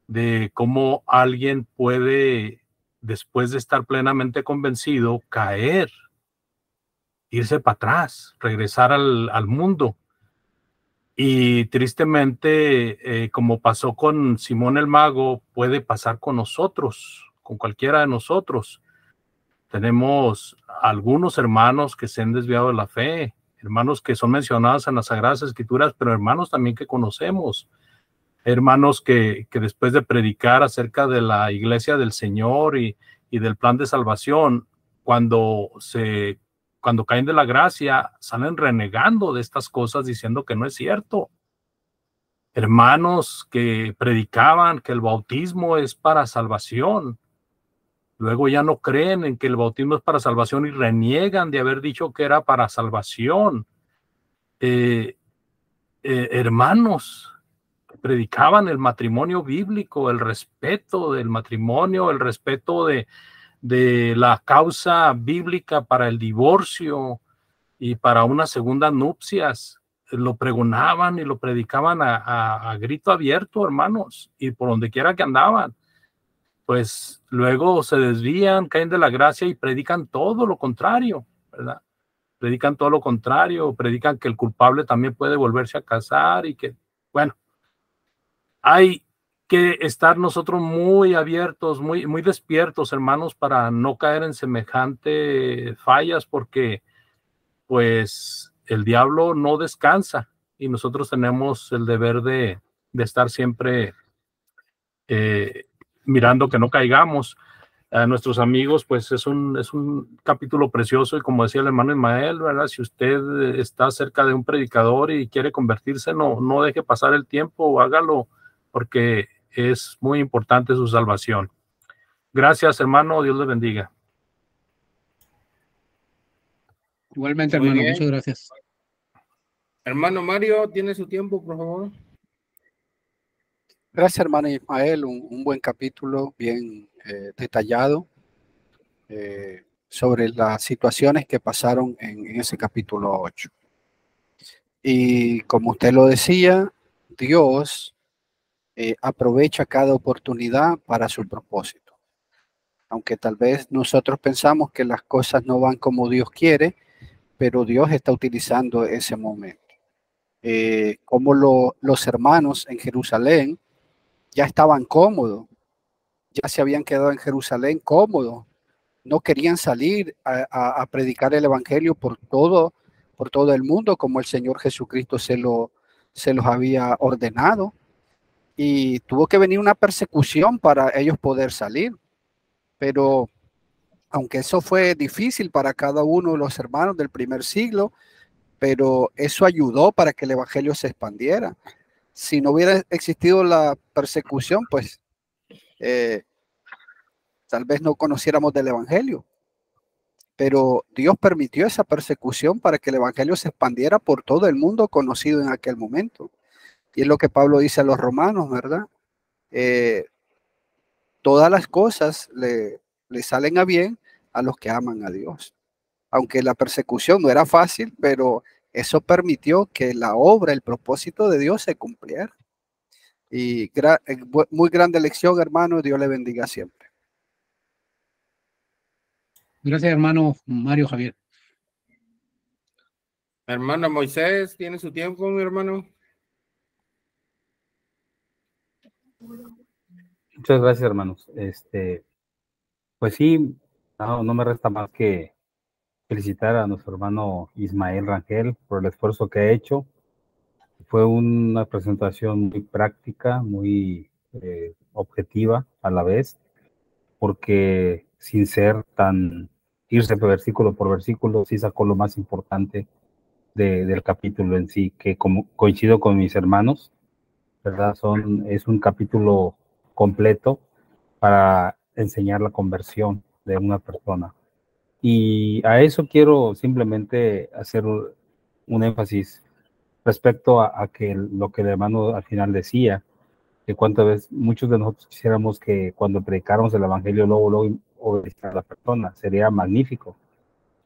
de cómo alguien puede, después de estar plenamente convencido, caer, irse para atrás, regresar al mundo. Y tristemente, como pasó con Simón el Mago, puede pasar con nosotros, con cualquiera de nosotros. Tenemos algunos hermanos que se han desviado de la fe, hermanos que son mencionados en las Sagradas Escrituras, pero hermanos también que conocemos, hermanos que después de predicar acerca de la iglesia del Señor y del plan de salvación, cuando caen de la gracia, salen renegando de estas cosas diciendo que no es cierto. Hermanos que predicaban que el bautismo es para salvación, luego ya no creen en que el bautismo es para salvación y reniegan de haber dicho que era para salvación. Hermanos que predicaban el matrimonio bíblico, el respeto del matrimonio, el respeto de la causa bíblica para el divorcio y para una segunda nupcias, lo pregonaban y lo predicaban a grito abierto, hermanos, y por donde quiera que andaban. Pues luego se desvían, caen de la gracia y predican todo lo contrario, ¿verdad? Predican todo lo contrario, predican que el culpable también puede volverse a casar y que, bueno, hay que estar nosotros muy abiertos, muy despiertos, hermanos, para no caer en semejante fallas, porque pues el diablo no descansa y nosotros tenemos el deber de estar siempre mirando que no caigamos. A nuestros amigos, pues es un capítulo precioso y como decía el hermano Ismael, ¿verdad? Si usted está cerca de un predicador y quiere convertirse, no deje pasar el tiempo, hágalo, porque es muy importante su salvación. Gracias, hermano, Dios le bendiga. Igualmente, hermano, muchas gracias. Hermano Mario, ¿tiene su tiempo, por favor? Gracias, hermano Ismael. Un buen capítulo, bien detallado sobre las situaciones que pasaron en ese capítulo 8. Y como usted lo decía, Dios aprovecha cada oportunidad para su propósito. Aunque tal vez nosotros pensamos que las cosas no van como Dios quiere, pero Dios está utilizando ese momento. Como los hermanos en Jerusalén ya estaban cómodos, ya se habían quedado en Jerusalén cómodos, no querían salir a predicar el evangelio por todo el mundo como el Señor Jesucristo se los había ordenado, y tuvo que venir una persecución para ellos poder salir. Pero aunque eso fue difícil para cada uno de los hermanos del primer siglo, pero eso ayudó para que el evangelio se expandiera. Si no hubiera existido la persecución, pues tal vez no conociéramos del evangelio. pero Dios permitió esa persecución para que el evangelio se expandiera por todo el mundo conocido en aquel momento. Y es lo que Pablo dice a los romanos, ¿verdad? Todas las cosas le salen a bien a los que aman a Dios. Aunque la persecución no era fácil, pero eso permitió que la obra, el propósito de Dios se cumpliera. Y muy grande lección, hermano. Dios le bendiga siempre. Gracias, hermano Mario Javier. Hermano Moisés, ¿tiene su tiempo, mi hermano? Muchas gracias, hermanos. Pues sí, no me resta más que felicitar a nuestro hermano Ismael Rangel por el esfuerzo que ha hecho. Fue una presentación muy práctica, muy objetiva a la vez, porque sin ser tan irse versículo por versículo, sí sacó lo más importante del capítulo en sí, que como coincido con mis hermanos, ¿verdad? Es un capítulo completo para enseñar la conversión de una persona. Y a eso quiero simplemente hacer un énfasis respecto a que lo que el hermano al final decía, que cuántas veces muchos de nosotros quisiéramos que cuando predicáramos el evangelio luego obedecer a la persona, sería magnífico,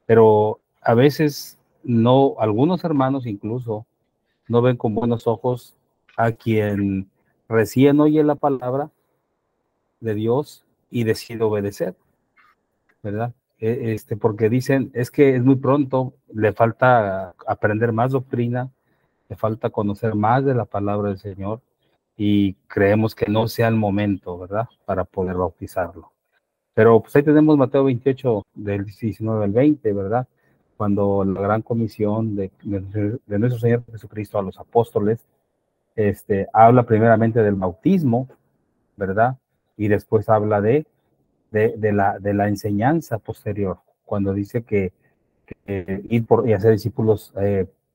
pero a veces no, algunos hermanos incluso no ven con buenos ojos a quien recién oye la palabra de Dios y decide obedecer, ¿verdad? Porque dicen, es que es muy pronto, le falta aprender más doctrina, le falta conocer más de la palabra del Señor y creemos que no sea el momento, ¿verdad? Para poder bautizarlo. Pero pues ahí tenemos Mateo 28, del 19 al 20, ¿verdad? Cuando la gran comisión de nuestro Señor Jesucristo a los apóstoles, habla primeramente del bautismo, ¿verdad? Y después habla de la enseñanza posterior, cuando dice que ir y hacer discípulos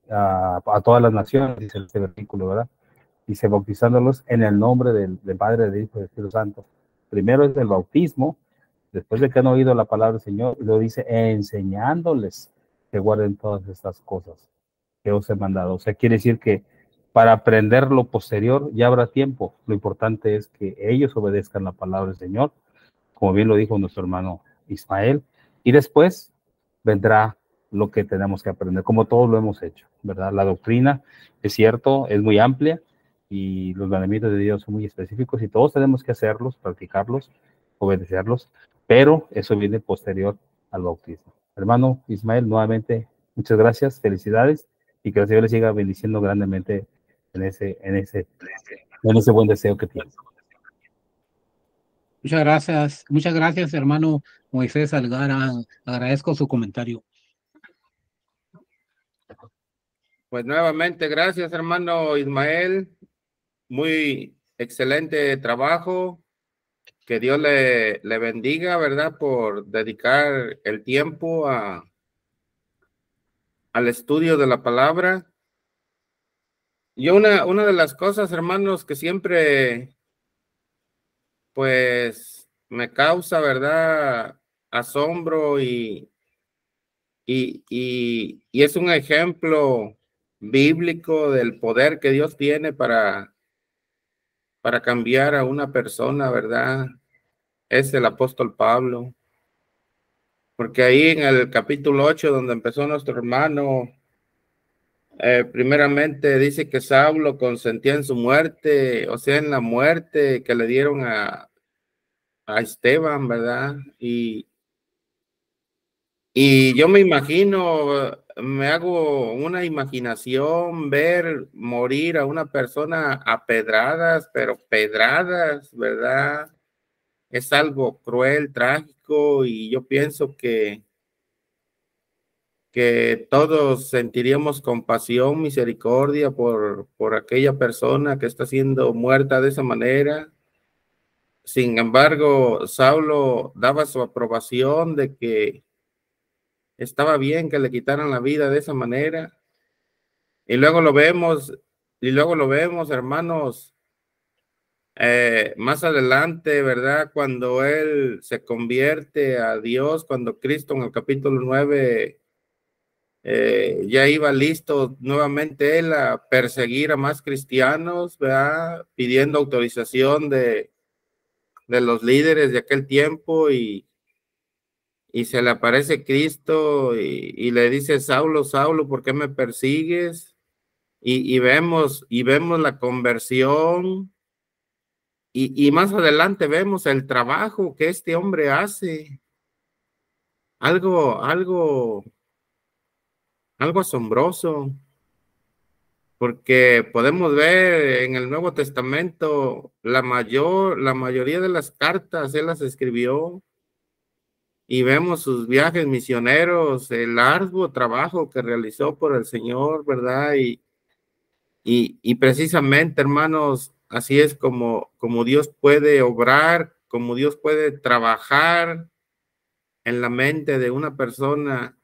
a todas las naciones, dice este versículo, ¿verdad? Dice, bautizándolos en el nombre del Padre, del Hijo y del Espíritu Santo. Primero es el bautismo, después de que han oído la palabra del Señor, lo dice, enseñándoles que guarden todas estas cosas que os he mandado. O sea, quiere decir que para aprender lo posterior ya habrá tiempo. Lo importante es que ellos obedezcan la palabra del Señor, como bien lo dijo nuestro hermano Ismael, y después vendrá lo que tenemos que aprender, como todos lo hemos hecho, ¿verdad? La doctrina, es cierto, es muy amplia y los mandamientos de Dios son muy específicos y todos tenemos que hacerlos, practicarlos, obedecerlos, pero eso viene posterior al bautismo. Hermano Ismael, nuevamente, muchas gracias, felicidades y que el Señor les siga bendiciendo grandemente en ese buen deseo que tiene. Muchas gracias, hermano Moisés Algara. Agradezco su comentario. Pues nuevamente, gracias, hermano Ismael. Muy excelente trabajo. Que Dios le bendiga, ¿verdad? Por dedicar el tiempo al estudio de la palabra. Y una de las cosas, hermanos, que siempre, pues, me causa, ¿verdad? Asombro y es un ejemplo bíblico del poder que Dios tiene para cambiar a una persona, ¿verdad? Es el apóstol Pablo. Porque ahí en el capítulo 8, donde empezó nuestro hermano, primeramente dice que Saulo consentía en su muerte, o sea, en la muerte que le dieron a Esteban, ¿verdad? Y yo me imagino, me hago una imaginación ver morir a una persona a pedradas, pero pedradas, ¿verdad? Es algo cruel, trágico, y yo pienso que todos sentiríamos compasión, misericordia por aquella persona que está siendo muerta de esa manera. Sin embargo, Saulo daba su aprobación de que estaba bien que le quitaran la vida de esa manera. Y luego lo vemos, hermanos, más adelante, ¿verdad? Cuando él se convierte a Dios, cuando Cristo en el capítulo 9 ya iba listo nuevamente él a perseguir a más cristianos, ¿verdad? Pidiendo autorización de los líderes de aquel tiempo y se le aparece Cristo y le dice, Saulo, Saulo, ¿por qué me persigues? Y vemos la conversión y más adelante vemos el trabajo que este hombre hace. Algo asombroso, porque podemos ver en el Nuevo Testamento la mayoría de las cartas él las escribió. Y vemos sus viajes misioneros, el arduo trabajo que realizó por el Señor, ¿verdad? Y precisamente, hermanos, así es como Dios puede obrar, como Dios puede trabajar en la mente de una persona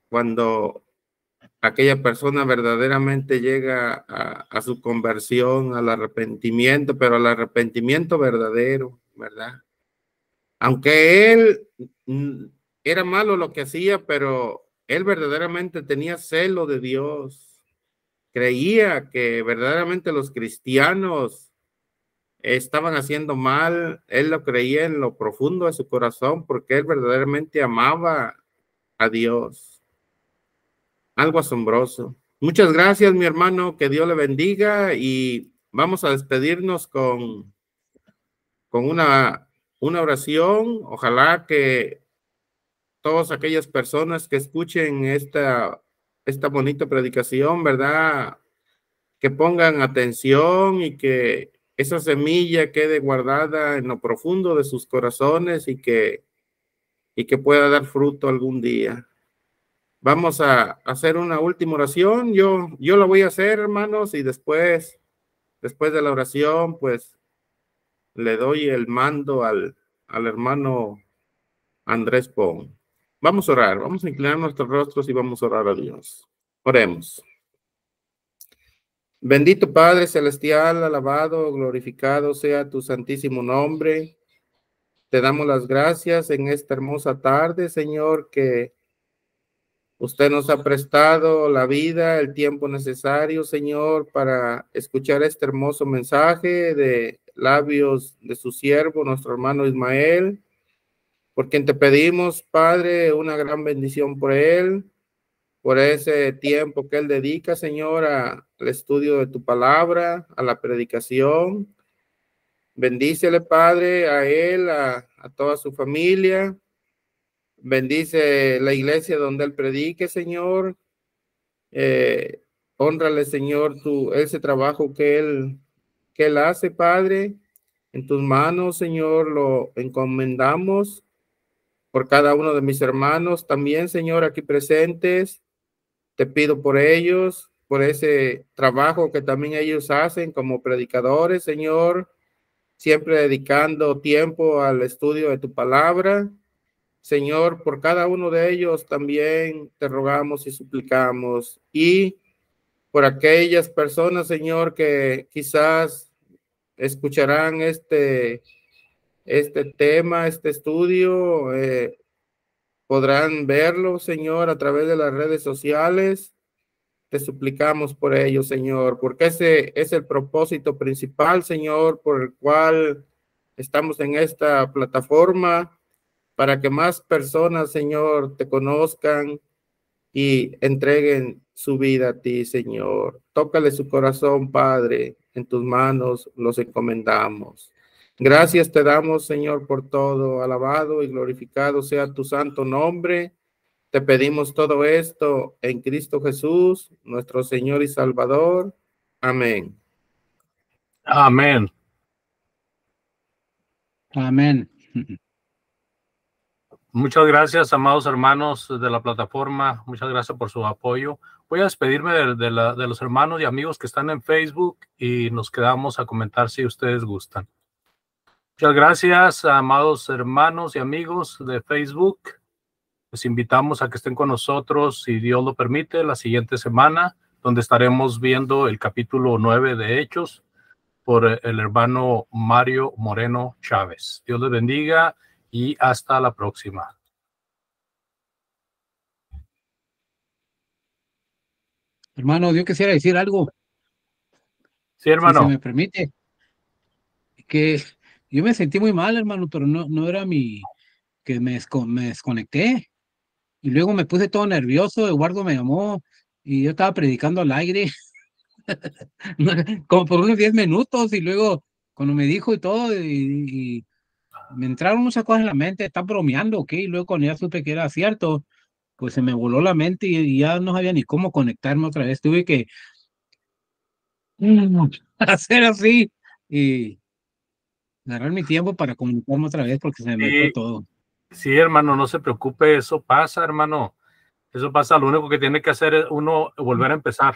cuando aquella persona verdaderamente llega a su conversión, al arrepentimiento, pero al arrepentimiento verdadero, ¿verdad? Aunque él era malo lo que hacía, pero él verdaderamente tenía celo de Dios. Creía que verdaderamente los cristianos estaban haciendo mal. Él lo creía en lo profundo de su corazón porque él verdaderamente amaba a Dios. Algo asombroso. Muchas gracias, mi hermano. Que Dios le bendiga y vamos a despedirnos con una oración. Ojalá que todas aquellas personas que escuchen esta bonita predicación, ¿verdad? Que pongan atención y que esa semilla quede guardada en lo profundo de sus corazones y que pueda dar fruto algún día. Vamos a hacer una última oración. Yo la voy a hacer, hermanos, y después de la oración, pues le doy el mando al hermano Andrés Pong. Vamos a orar, vamos a inclinar nuestros rostros y vamos a orar a Dios. Oremos. Bendito Padre Celestial, alabado, glorificado sea tu santísimo nombre. Te damos las gracias en esta hermosa tarde, Señor, que usted nos ha prestado la vida, el tiempo necesario, Señor, para escuchar este hermoso mensaje de labios de su siervo, nuestro hermano Ismael. Por quien te pedimos, Padre, una gran bendición por él, por ese tiempo que él dedica, Señor, al estudio de tu palabra, a la predicación. Bendícele, Padre, a él, a toda su familia. Bendice la iglesia donde él predique, Señor. Hónrale, Señor, ese trabajo que él hace, Padre. En tus manos, Señor, lo encomendamos. Por cada uno de mis hermanos también, Señor, aquí presentes. Te pido por ellos, por ese trabajo que también ellos hacen como predicadores, Señor, siempre dedicando tiempo al estudio de tu palabra. Señor, por cada uno de ellos también te rogamos y suplicamos. Y por aquellas personas, Señor, que quizás escucharán este tema, este estudio, podrán verlo, Señor, a través de las redes sociales. Te suplicamos por ello, Señor, porque ese es el propósito principal, Señor, por el cual estamos en esta plataforma, para que más personas, Señor, te conozcan y entreguen su vida a ti, Señor. Tócale su corazón, Padre, en tus manos los encomendamos. Gracias te damos, Señor, por todo. Alabado y glorificado sea tu santo nombre. Te pedimos todo esto en Cristo Jesús, nuestro Señor y Salvador. Amén. Amén. Amén. Muchas gracias, amados hermanos de la plataforma. Muchas gracias por su apoyo. Voy a despedirme de los hermanos y amigos que están en Facebook y nos quedamos a comentar si ustedes gustan. Muchas gracias, amados hermanos y amigos de Facebook. Les invitamos a que estén con nosotros, si Dios lo permite, la siguiente semana, donde estaremos viendo el capítulo 9 de Hechos. por el hermano Mario Moreno Chávez. Dios les bendiga y hasta la próxima. Hermano, yo quisiera decir algo, Sí, hermano. si se me permite. Que yo me sentí muy mal, hermano, pero no era que me desconecté. Y luego me puse todo nervioso, Eduardo me llamó y yo estaba predicando al aire, como por unos 10 minutos, y luego cuando me dijo y todo, y me entraron muchas cosas en la mente, está bromeando, ¿ok? Y luego cuando ya supe que era cierto, pues se me voló la mente y ya no sabía ni cómo conectarme otra vez. Tuve que hacer así y agarrar mi tiempo para comunicarme otra vez porque se me fue Sí, todo. sí, hermano, no se preocupe, eso pasa, hermano. Eso pasa, lo único que tiene que hacer es uno volver a empezar.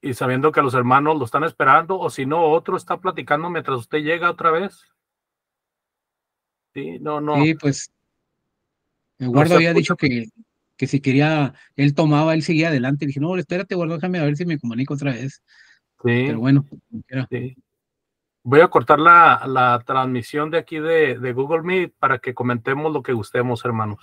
Y sabiendo que los hermanos lo están esperando, o si no, otro está platicando mientras usted llega otra vez. Sí, no. Sí, pues No Eduardo se había apure. dicho que si quería, él seguía adelante. Dije, no, espérate, Eduardo, déjame a ver si me comunico otra vez. Pero Sí, bueno, como quiera. sí. Voy a cortar la transmisión de aquí de Google Meet para que comentemos lo que gustemos, hermanos.